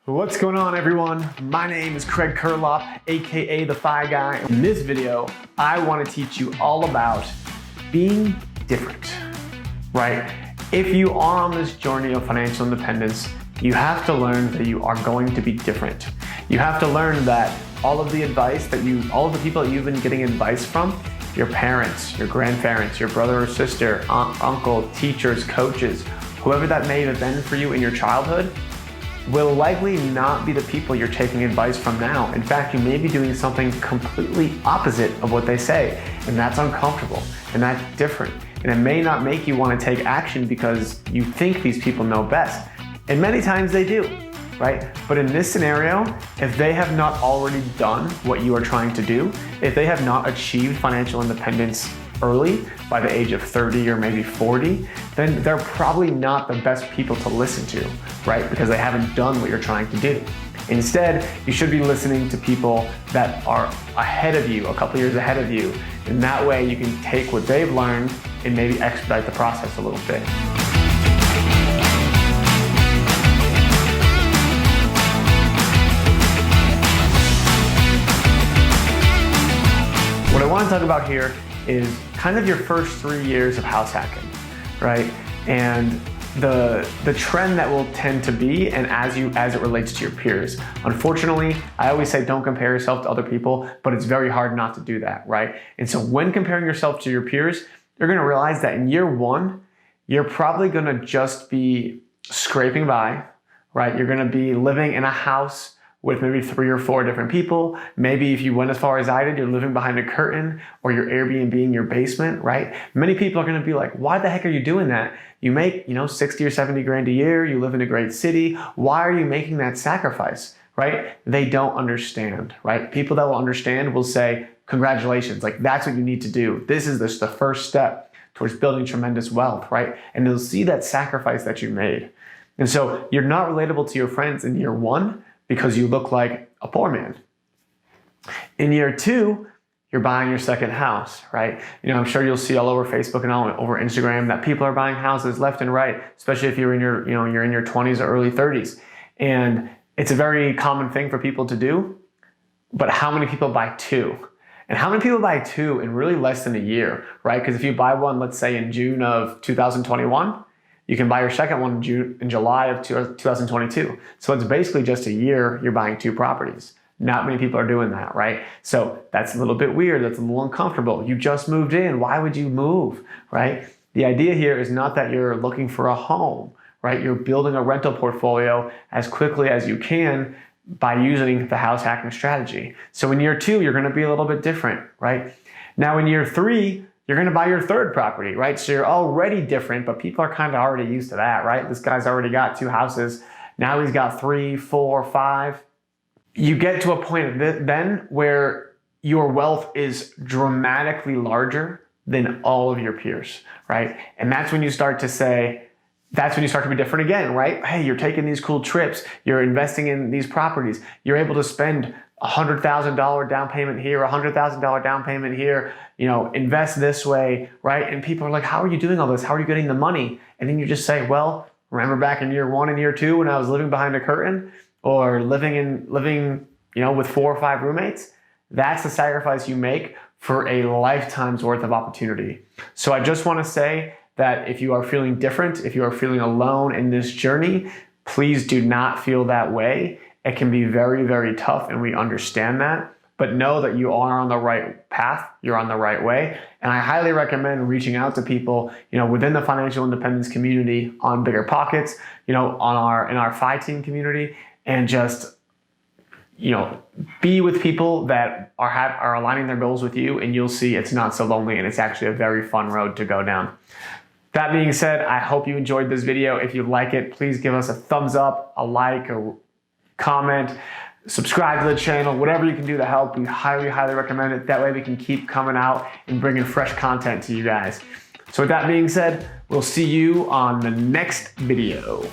What's going on, everyone? My name is Craig Curelop, aka the Fi Guy. In this video, I want to teach you all about being different, right? If you are on this journey of financial independence, you have to learn that you are going to be different. You have to learn that all of the people that you've been getting advice from, your parents, your grandparents, your brother or sister, aunt, uncle, teachers, coaches, whoever that may have been for you in your childhood, will likely not be the people you're taking advice from now. In fact, you may be doing something completely opposite of what they say, and that's uncomfortable, and that's different. And it may not make you want to take action because you think these people know best. And many times they do, right? But in this scenario, if they have not already done what you are trying to do, if they have not achieved financial independence early, by the age of 30 or maybe 40, then they're probably not the best people to listen to, right? Because they haven't done what you're trying to do. Instead, you should be listening to people that are ahead of you, a couple years ahead of you. And that way you can take what they've learned and maybe expedite the process a little bit. What I want to talk about here is kind of your first 3 years of house hacking, right? And the trend that will tend to be, and as it relates to your peers. Unfortunately, I always say don't compare yourself to other people, but it's very hard not to do that, right? And so when comparing yourself to your peers, you're gonna realize that in year one, you're probably gonna just be scraping by, right? You're gonna be living in a house with maybe 3 or 4 different people. Maybe if you went as far as I did, you're living behind a curtain or you're Airbnb in your basement, right? Many people are gonna be like, why the heck are you doing that? You make, 60 or 70 grand a year, you live in a great city. Why are you making that sacrifice, right? They don't understand, right? People that will understand will say, congratulations, like that's what you need to do. This is the first step towards building tremendous wealth, right? And they'll see that sacrifice that you made. And so you're not relatable to your friends in year one, because you look like a poor man. In year two, you're buying your second house, right? I'm sure you'll see all over Facebook and all over Instagram that people are buying houses left and right, especially if you're in your 20s or early 30s. And it's a very common thing for people to do, but how many people buy two? And how many people buy two in really less than a year, right? Because if you buy one, let's say in June of 2021, you can buy your second one in July of 2022. So it's basically just a year you're buying 2 properties. Not many people are doing that, right? So that's a little bit weird. That's a little uncomfortable. You just moved in. Why would you move, right? The idea here is not that you're looking for a home, right? You're building a rental portfolio as quickly as you can by using the house hacking strategy. So in year 2, you're going to be a little bit different, right? Now in year 3, you're going to buy your 3rd property, right? So you're already different, but people are kind of already used to that, right? This guy's already got 2 houses. Now he's got 3, 4, 5. You get to a point then where your wealth is dramatically larger than all of your peers, right? And that's when you start to be different again, right? Hey, you're taking these cool trips. You're investing in these properties. You're able to spend $100,000 down payment here, $100,000 down payment here, invest this way, right? And people are like, how are you doing all this? How are you getting the money? And then you just say, well, remember back in year 1 and year 2 when I was living behind a curtain or living, with 4 or 5 roommates? That's the sacrifice you make for a lifetime's worth of opportunity. So I just want to say that if you are feeling different, if you are feeling alone in this journey, please do not feel that way. It can be very, very tough, and we understand that, but know that you are on the right path, you're on the right way. And I highly recommend reaching out to people, within the financial independence community on Bigger Pockets, in our Fi Team community, and just, be with people that are aligning their goals with you, and you'll see it's not so lonely, and it's actually a very fun road to go down. That being said, I hope you enjoyed this video. If you like it, please give us a thumbs up, a like, a comment, subscribe to the channel, whatever you can do to help. We highly, highly recommend it. That way we can keep coming out and bringing fresh content to you guys. So with that being said, we'll see you on the next video.